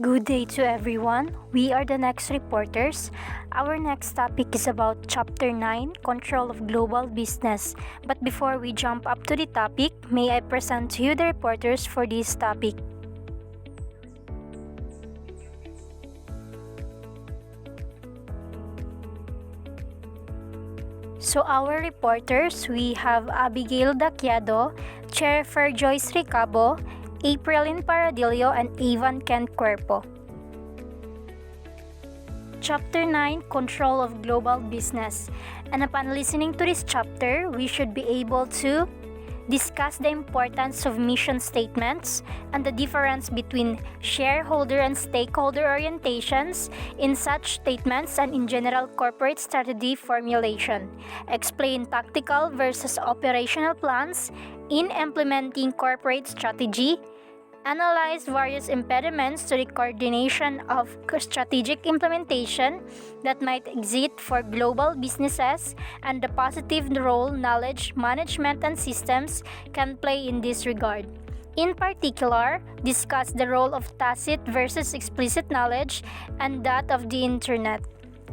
Good day to everyone. We are the next reporters. Our next topic is about Chapter 9 Control of Global Business. But before we jump up to the topic, may I present to you the reporters for this topic. So, our reporters, we have Abigail Daquiado, Chair for Joyce Ricabo, Aprilin Paradillo, and Ivan Kent Cuerpo. Chapter 9 Control of Global Business. And upon listening to this chapter, we should be able to discuss the importance of mission statements and the difference between shareholder and stakeholder orientations in such statements and in general corporate strategy formulation. Explain tactical versus operational plans in implementing corporate strategy. Analyze various impediments to the coordination of strategic implementation that might exist for global businesses and the positive role knowledge management and systems can play in this regard. In particular, discuss the role of tacit versus explicit knowledge and that of the Internet.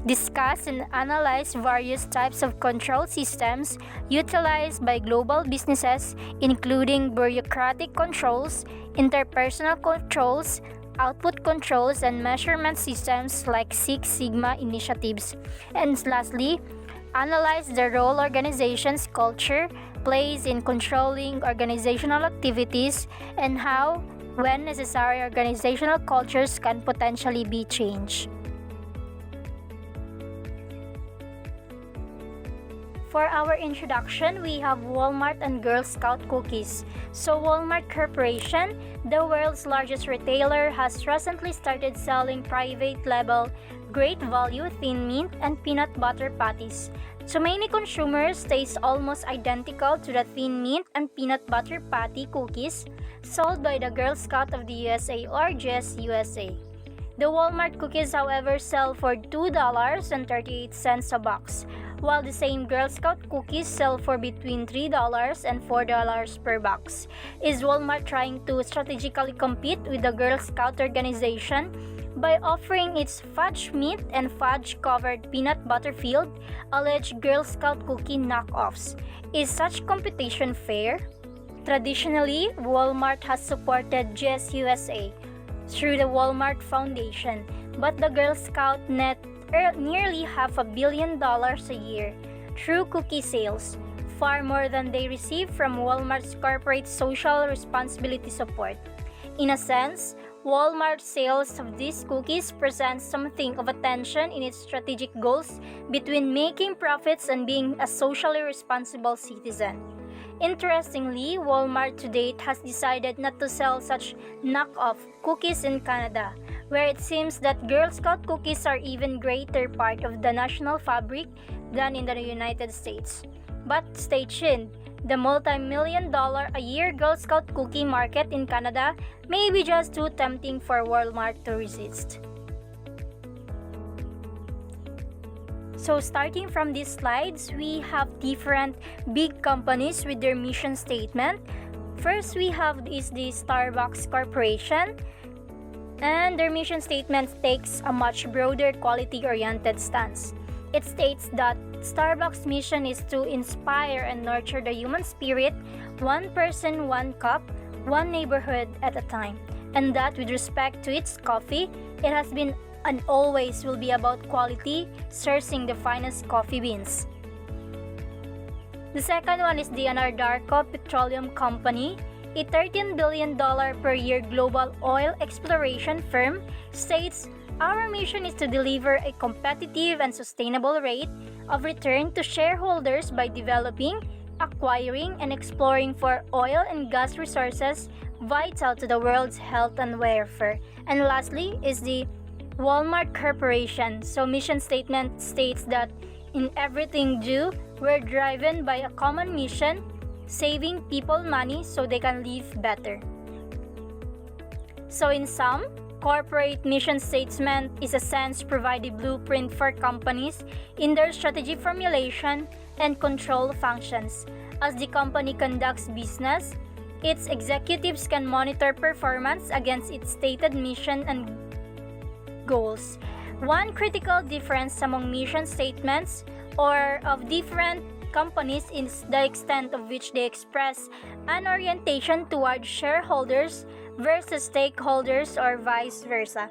Discuss and analyze various types of control systems utilized by global businesses, including bureaucratic controls, interpersonal controls, output controls, and measurement systems like Six Sigma initiatives. And lastly, analyze the role organizations' culture plays in controlling organizational activities and how, when necessary, organizational cultures can potentially be changed. For our introduction, we have Walmart and Girl Scout cookies. So Walmart Corporation, the world's largest retailer, has recently started selling private label, great value thin mint and peanut butter patties. To many consumers, taste almost identical to the thin mint and peanut butter patty cookies sold by the Girl Scout of the USA or GS USA. The Walmart cookies, however, sell for $2.38 a box, while the same Girl Scout cookies sell for between $3 and $4 per box. Is Walmart trying to strategically compete with the Girl Scout organization by offering its fudge mint and fudge covered peanut butter filled alleged Girl Scout cookie knockoffs? Is such competition fair? Traditionally, Walmart has supported GS USA through the Walmart Foundation, but the Girl Scout net nearly $500 million a year through cookie sales, far more than they receive from Walmart's corporate social responsibility support. In a sense, Walmart's sales of these cookies presents something of a tension in its strategic goals between making profits and being a socially responsible citizen. Interestingly, Walmart to date has decided not to sell such knockoff cookies in Canada, where it seems that Girl Scout cookies are even greater part of the national fabric than in the United States. But stay tuned, the multi-million-dollar a year Girl Scout cookie market in Canada may be just too tempting for Walmart to resist. So starting from these slides, we have different big companies with their mission statement. First, we have is the Starbucks Corporation, and their mission statement takes a much broader quality-oriented stance. It states that Starbucks' mission is to inspire and nurture the human spirit, one person, one cup, one neighborhood at a time, and that with respect to its coffee, it has been and always will be about quality, sourcing the finest coffee beans. The second one is the Anadarko Petroleum Company, a $13 billion per year global oil exploration firm, states, "Our mission is to deliver a competitive and sustainable rate of return to shareholders by developing, acquiring, and exploring for oil and gas resources vital to the world's health and welfare." And lastly is the Walmart Corporation. So mission statement states that in everything do, we're driven by a common mission, saving people money so they can live better. So in sum, corporate mission statement is a sense provide a blueprint for companies in their strategy formulation and control functions. As the company conducts business, its executives can monitor performance against its stated mission and goals. One critical difference among mission statements or of different companies is the extent of which they express an orientation towards shareholders versus stakeholders or vice versa.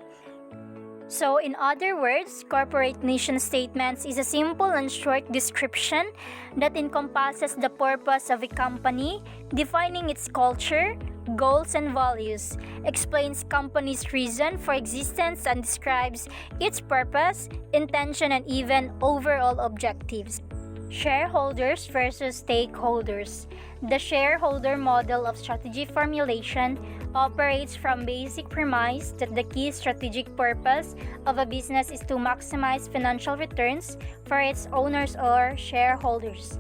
So, in other words, corporate mission statements is a simple and short description that encompasses the purpose of a company, defining its culture, goals, and values, explains company's reason for existence, and describes its purpose, intention, and even overall objectives. Shareholders versus stakeholders. The shareholder model of strategy formulation operates from basic premise that the key strategic purpose of a business is to maximize financial returns for its owners or shareholders.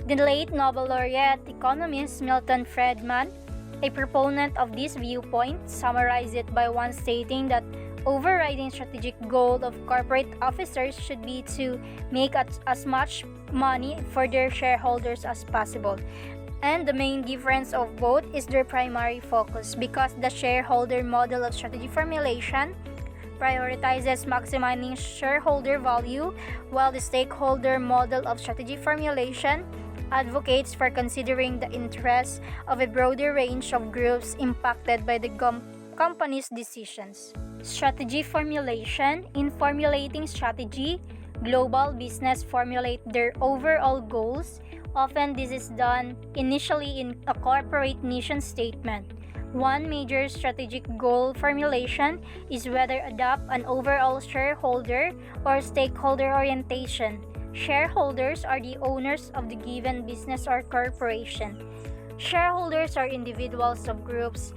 The late Nobel laureate economist Milton Friedman, a proponent of this viewpoint, summarized it by one stating that overriding strategic goal of corporate officers should be to make as much money for their shareholders as possible. And the main difference of both is their primary focus, because the shareholder model of strategy formulation prioritizes maximizing shareholder value, while the stakeholder model of strategy formulation advocates for considering the interests of a broader range of groups impacted by the company's decisions. Strategy formulation. In formulating strategy, global business formulate their overall goals. Often this is done initially in a corporate mission statement. One major strategic goal formulation is whether adopt an overall shareholder or stakeholder orientation. Shareholders are the owners of the given business or corporation. Shareholders are individuals of groups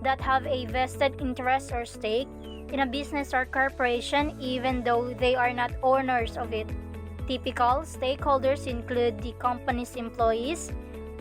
that have a vested interest or stake in a business or corporation even though they are not owners of it. Typical stakeholders include the company's employees,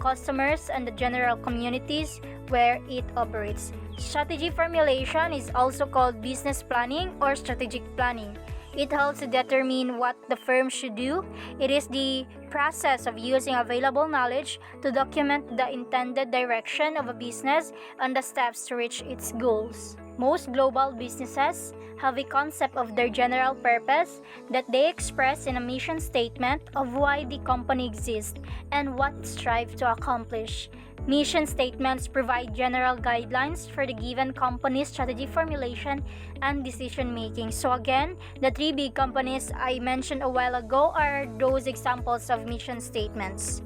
customers, and the general communities where it operates. Strategy formulation is also called business planning or strategic planning. It helps to determine what the firm should do. It is the process of using available knowledge to document the intended direction of a business and the steps to reach its goals. Most global businesses have a concept of their general purpose that they express in a mission statement of why the company exists and what it strives to accomplish. Mission statements provide general guidelines for the given company's strategy formulation and decision making. So again, the three big companies I mentioned a while ago are those examples of mission statements.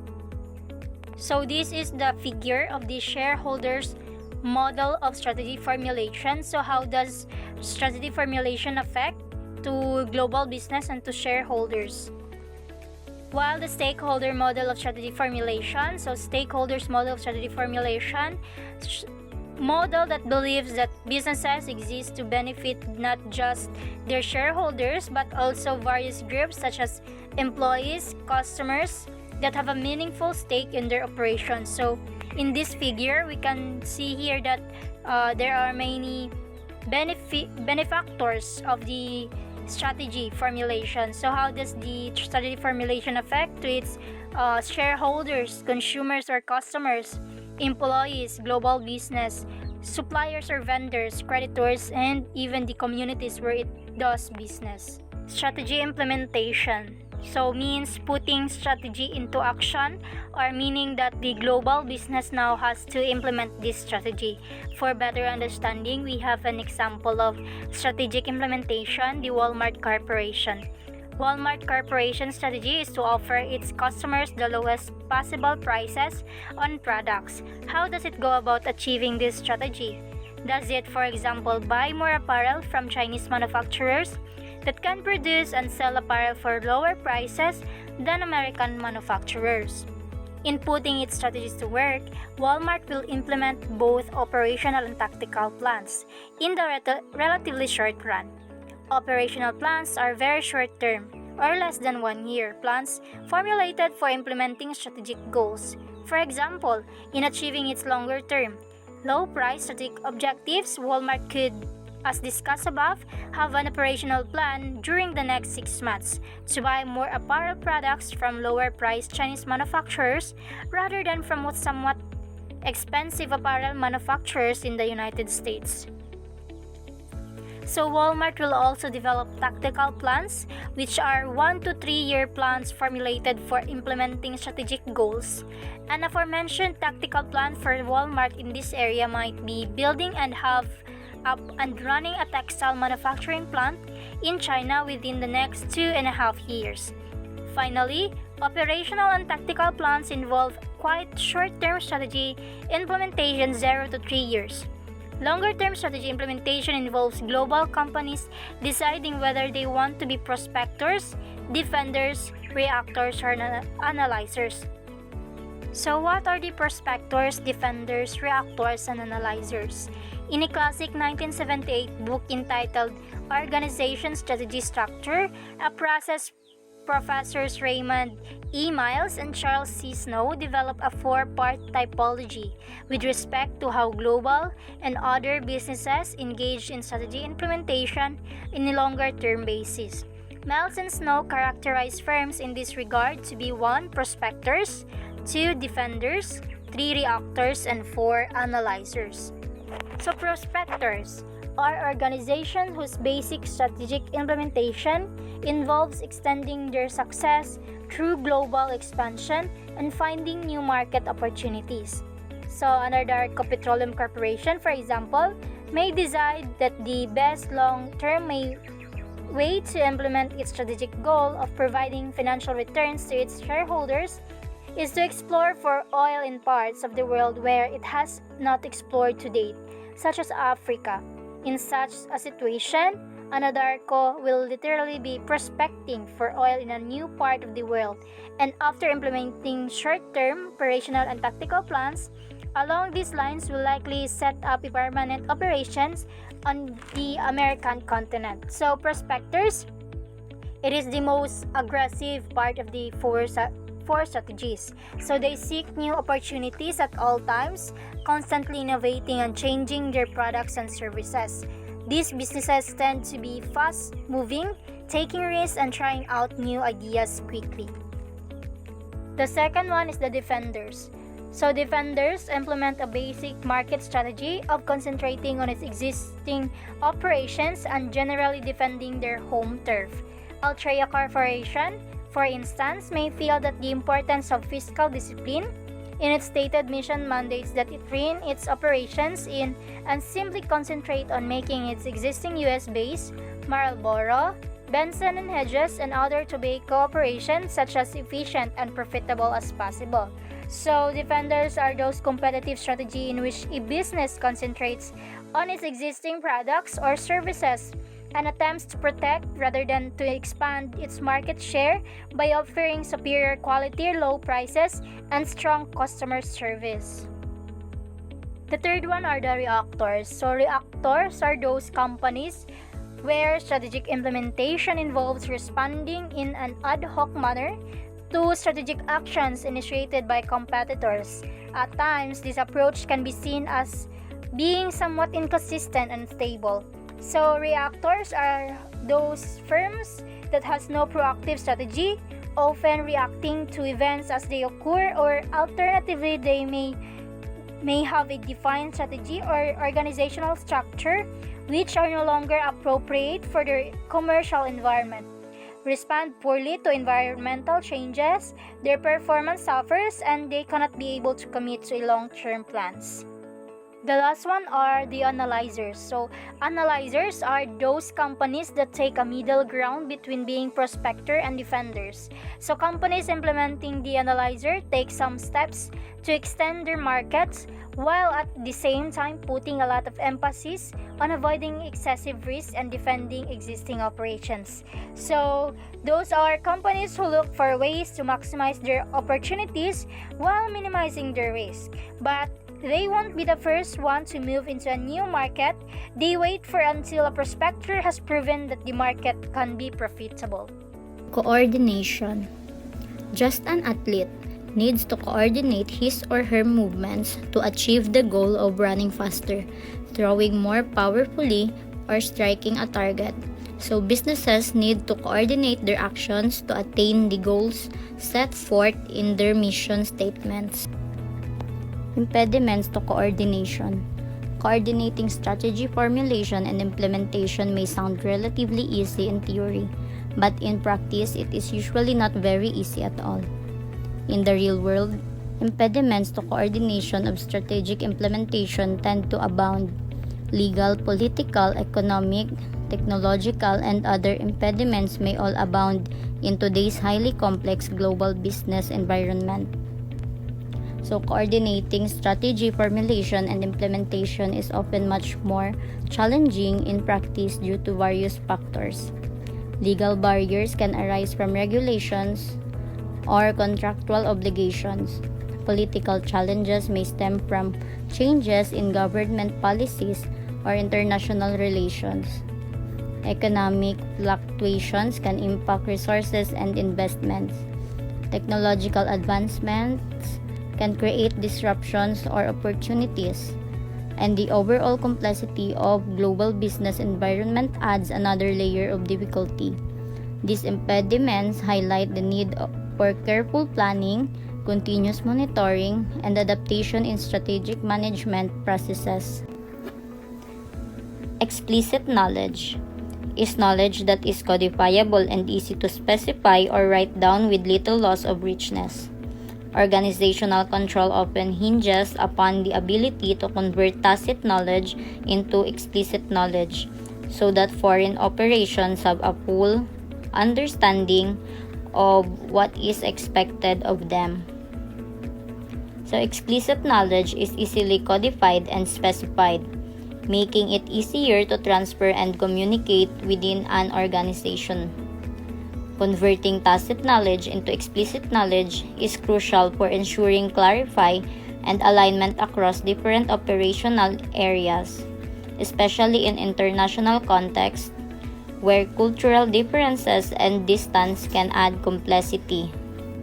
So this is the figure of the shareholders model of strategy formulation. So how does strategy formulation affect to global business and to shareholders? While the stakeholder model of strategy formulation, so stakeholders model of strategy formulation, model that believes that businesses exist to benefit not just their shareholders but also various groups such as employees, customers that have a meaningful stake in their operations. So in this figure, we can see here that there are many benefactors of the strategy formulation. So how does the strategy formulation affect to its shareholders, consumers or customers, employees, global business, suppliers or vendors, creditors, and even the communities where it does business? Strategy implementation. So means putting strategy into action, or meaning that the global business now has to implement this strategy. For better understanding, we have an example of strategic implementation, the Walmart Corporation. Walmart Corporation strategy is to offer its customers the lowest possible prices on products. How does it go about achieving this strategy? Does it, for example, buy more apparel from Chinese manufacturers that can produce and sell apparel for lower prices than American manufacturers? In putting its strategies to work, Walmart will implement both operational and tactical plans in the relatively short run. Operational plans are very short-term, or less than 1 year plans formulated for implementing strategic goals. For example, in achieving its longer-term, low-price strategic objectives, Walmart could, as discussed above, have an operational plan during the next 6 months to buy more apparel products from lower-priced Chinese manufacturers rather than from somewhat expensive apparel manufacturers in the United States. So Walmart will also develop tactical plans, which are 1 to 3 year plans formulated for implementing strategic goals. An aforementioned tactical plan for Walmart in this area might be building and have up and running a textile manufacturing plant in China within the next 2.5 years. Finally, operational and tactical plans involve quite short-term strategy implementation 0 to 3 years. Longer-term strategy implementation involves global companies deciding whether they want to be prospectors, defenders, reactors, or analyzers. So what are the prospectors, defenders, reactors, and analyzers? In a classic 1978 book entitled Organization Strategy Structure, a process Professors Raymond E. Miles and Charles C. Snow developed a four-part typology with respect to how global and other businesses engage in strategy implementation in a longer-term basis. Miles and Snow characterized firms in this regard to be 1. Prospectors, 2. Defenders, 3. Reactors, and 4. Analyzers. So prospectors are organizations whose basic strategic implementation involves extending their success through global expansion and finding new market opportunities. So another Petroleum Corporation, for example, may decide that the best long-term way to implement its strategic goal of providing financial returns to its shareholders is to explore for oil in parts of the world where it has not explored to date, such as Africa. In such a situation, Anadarko will literally be prospecting for oil in a new part of the world, and after implementing short-term operational and tactical plans along these lines will likely set up permanent operations on the American continent. So prospectors, it is the most aggressive part of the four strategies. So they seek new opportunities at all times, constantly innovating and changing their products and services. These businesses tend to be fast-moving, taking risks and trying out new ideas quickly. The second one is the defenders. So defenders implement a basic market strategy of concentrating on its existing operations and generally defending their home turf. Altria Corporation, for instance, may feel that the importance of fiscal discipline in its stated mission mandates that it rein its operations in and simply concentrate on making its existing US base, Marlboro, Benson and Hedges, and other tobacco operations such as efficient and profitable as possible. So, defenders are those competitive strategy in which a business concentrates on its existing products or services and attempts to protect rather than to expand its market share by offering superior quality, low prices, and strong customer service. The third one are the reactors. So reactors are those companies where strategic implementation involves responding in an ad hoc manner to strategic actions initiated by competitors. At times, this approach can be seen as being somewhat inconsistent and unstable. So reactors are those firms that has no proactive strategy, often reacting to events as they occur, or alternatively they may have a defined strategy or organizational structure which are no longer appropriate for their commercial environment. Respond poorly to environmental changes, their performance suffers, and they cannot be able to commit to long-term plans. The last one are the analyzers. So, analyzers are those companies that take a middle ground between being prospector and defenders. So, companies implementing the analyzer take some steps to extend their markets while at the same time putting a lot of emphasis on avoiding excessive risk and defending existing operations. So, those are companies who look for ways to maximize their opportunities while minimizing their risk. But they won't be the first one to move into a new market. They wait for until a prospector has proven that the market can be profitable. Coordination. Just an athlete needs to coordinate his or her movements to achieve the goal of running faster, throwing more powerfully, or striking a target. So businesses need to coordinate their actions to attain the goals set forth in their mission statements. Impediments to coordination. Coordinating strategy formulation and implementation may sound relatively easy in theory, but in practice, it is usually not very easy at all. In the real world, impediments to coordination of strategic implementation tend to abound. Legal, political, economic, technological, and other impediments may all abound in today's highly complex global business environment. So, coordinating strategy formulation and implementation is often much more challenging in practice due to various factors. Legal barriers can arise from regulations or contractual obligations. Political challenges may stem from changes in government policies or international relations. Economic fluctuations can impact resources and investments. Technological advancements can create disruptions or opportunities. And the overall complexity of global business environment adds another layer of difficulty. These impediments highlight the need for careful planning, continuous monitoring, and adaptation in strategic management processes. Explicit knowledge is knowledge that is codifiable and easy to specify or write down with little loss of richness. Organizational control often hinges upon the ability to convert tacit knowledge into explicit knowledge, so that foreign operations have a full understanding of what is expected of them. So, explicit knowledge is easily codified and specified, making it easier to transfer and communicate within an organization. Converting tacit knowledge into explicit knowledge is crucial for ensuring clarify and alignment across different operational areas, especially in international contexts where cultural differences and distance can add complexity.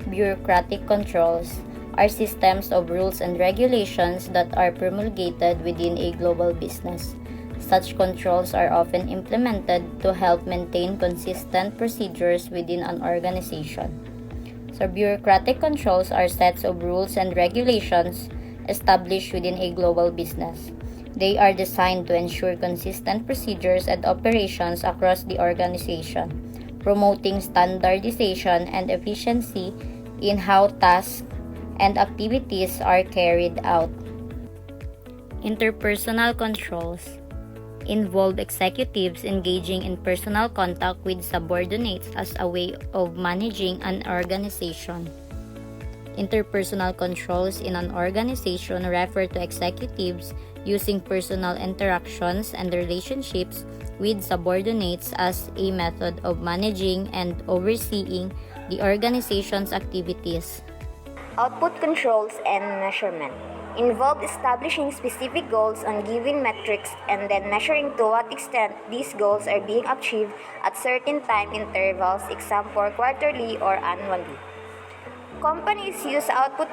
Bureaucratic controls are systems of rules and regulations that are promulgated within a global business. Such controls are often implemented to help maintain consistent procedures within an organization. So, bureaucratic controls are sets of rules and regulations established within a global business. They are designed to ensure consistent procedures and operations across the organization, promoting standardization and efficiency in how tasks and activities are carried out. Interpersonal controls involve executives engaging in personal contact with subordinates as a way of managing an organization. Interpersonal controls in an organization refer to executives using personal interactions and relationships with subordinates as a method of managing and overseeing the organization's activities. Output controls and measurement involve establishing specific goals on given metrics and then measuring to what extent these goals are being achieved at certain time intervals, example quarterly or annually. Companies use output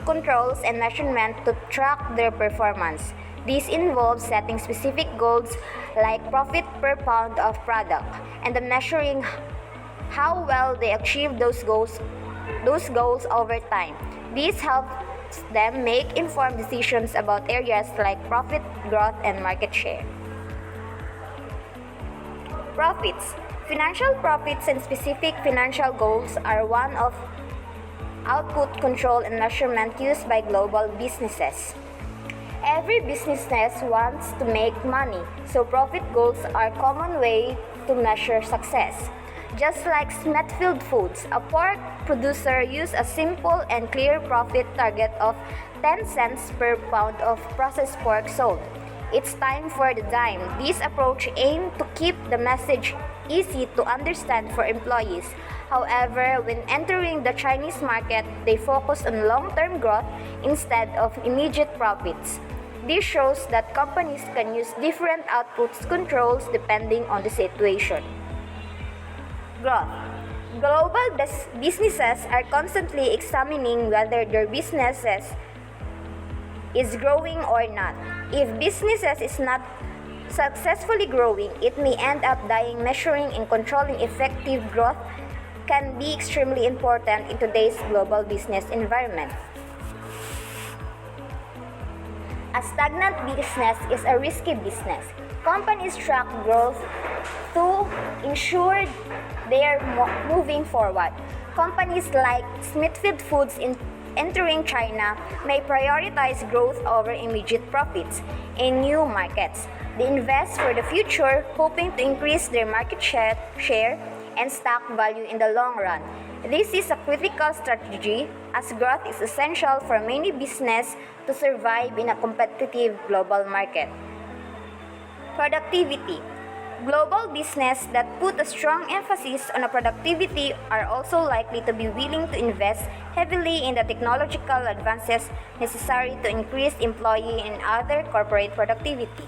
controls and measurement to track their performance. This involves setting specific goals like profit per pound of product and then measuring how well they achieve those goals over time. This helps them make informed decisions about areas like profit, growth, and market share. Profits. Financial profits and specific financial goals are one of output control and measurement used by global businesses. Every business wants to make money, so profit goals are a common way to measure success. Just like Smithfield Foods, a pork producer used a simple and clear profit target of 10 cents per pound of processed pork sold. It's time for the dime. This approach aimed to keep the message easy to understand for employees. However, when entering the Chinese market, they focused on long-term growth instead of immediate profits. This shows that companies can use different output controls depending on the situation. Growth. Global businesses are constantly examining whether their businesses is growing or not. If businesses is not successfully growing, it may end up dying. Measuring and controlling effective growth can be extremely important in today's global business environment. A stagnant business is a risky business. Companies track growth to ensure they are moving forward. Companies like Smithfield Foods entering China may prioritize growth over immediate profits in new markets. They invest for the future, hoping to increase their market share and stock value in the long run. This is a critical strategy as growth is essential for many businesses to survive in a competitive global market. Productivity. Global businesses that put a strong emphasis on productivity are also likely to be willing to invest heavily in the technological advances necessary to increase employee and other corporate productivity.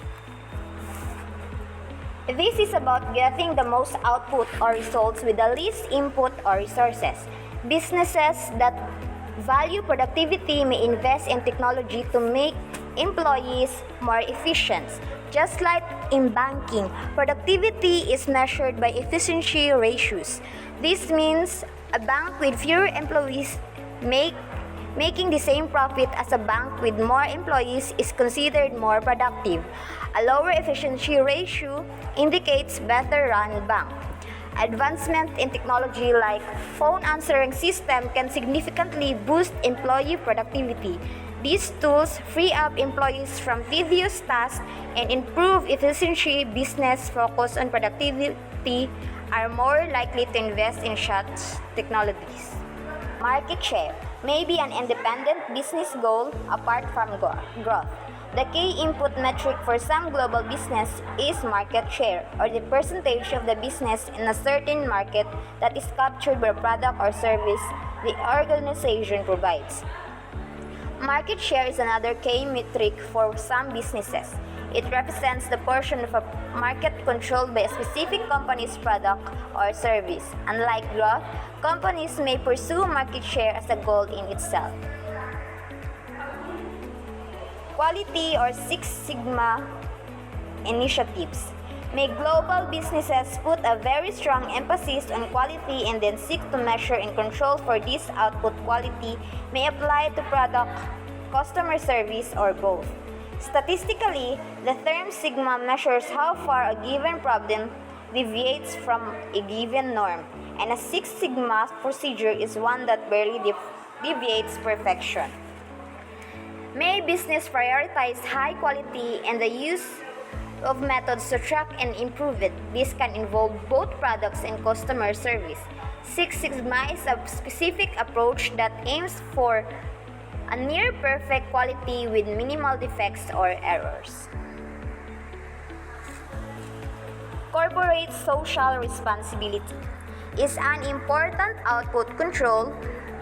This is about getting the most output or results with the least input or resources. Businesses that value productivity may invest in technology to make employees more efficient. Just like in banking, productivity is measured by efficiency ratios. This means a bank with fewer employees making the same profit as a bank with more employees is considered more productive. A lower efficiency ratio indicates better run bank. Advancement in technology like phone answering system can significantly boost employee productivity. These tools free up employees from tedious tasks and improve efficiency. Business focused on productivity are more likely to invest in such technologies. Market share may be an independent business goal apart from growth. The key input metric for some global business is market share, or the percentage of the business in a certain market that is captured by product or service the organization provides. Market share is another key metric for some businesses. It represents the portion of a market controlled by a specific company's product or service. Unlike growth, companies may pursue market share as a goal in itself. Quality or Six Sigma initiatives. May global businesses put a very strong emphasis on quality and then seek to measure and control for this output. Quality may apply to product, customer service, or both. Statistically, the term sigma measures how far a given problem deviates from a given norm, and a Six Sigma procedure is one that barely deviates perfection. May business prioritize high quality and the use of methods to track and improve it. This can involve both products and customer service. Six Sigma is a specific approach that aims for a near perfect quality with minimal defects or errors. Corporate social responsibility is an important output control.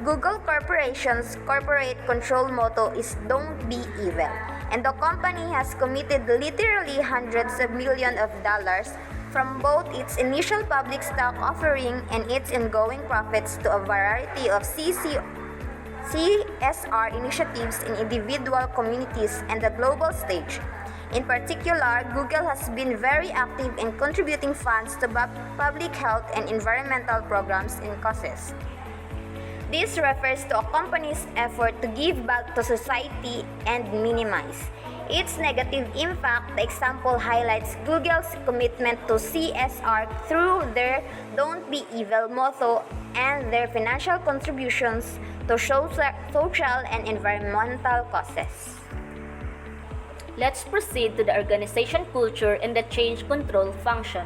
Google Corporation's corporate control motto is "Don't be evil," and the company has committed literally hundreds of millions of dollars from both its initial public stock offering and its ongoing profits to a variety of CSR initiatives in individual communities and the global stage. In particular, Google has been very active in contributing funds to public health and environmental programs and causes. This refers to a company's effort to give back to society and minimize its negative impact. The example highlights Google's commitment to CSR through their "Don't be evil" motto and their financial contributions to social and environmental causes. Let's proceed to the organization culture and the change control function.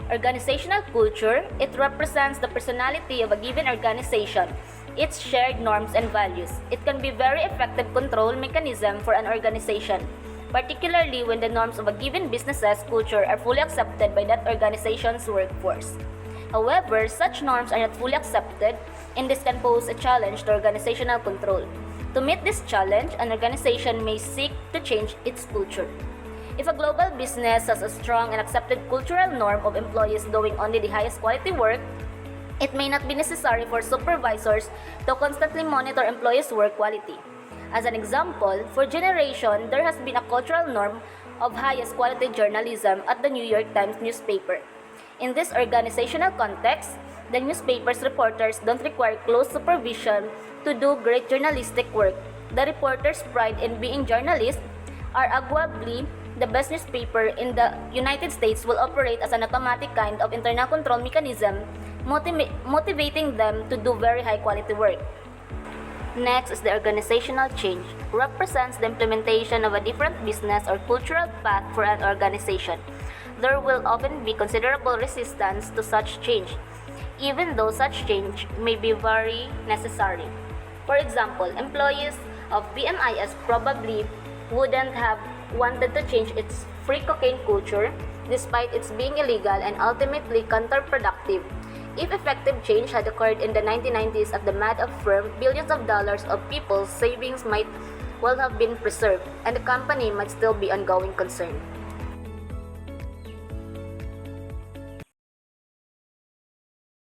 Organizational culture, it represents the personality of a given organization, its shared norms and values. It can be very effective control mechanism for an organization, particularly when the norms of a given business's culture are fully accepted by that organization's workforce. However, such norms are not fully accepted, and this can pose a challenge to organizational control. To meet this challenge, an organization may seek to change its culture. If a global business has a strong and accepted cultural norm of employees doing only the highest quality work, it may not be necessary for supervisors to constantly monitor employees' work quality. As an example, for generations, there has been a cultural norm of highest quality journalism at the New York Times newspaper. In this organizational context, the newspaper's reporters don't require close supervision to do great journalistic work. The reporter's pride in being journalists are arguably the best newspaper in the United States will operate as an automatic kind of internal control mechanism, motivating them to do very high quality work. Next is the organizational change, represents the implementation of a different business or cultural path for an organization. There will often be considerable resistance to such change, even though such change may be very necessary. For example, employees of BMIS probably wouldn't have wanted to change its free cocaine culture despite its being illegal and ultimately counterproductive. If effective change had occurred in the 1990s at the Madoff firm, billions of dollars of people's savings might well have been preserved, and the company might still be an ongoing concern.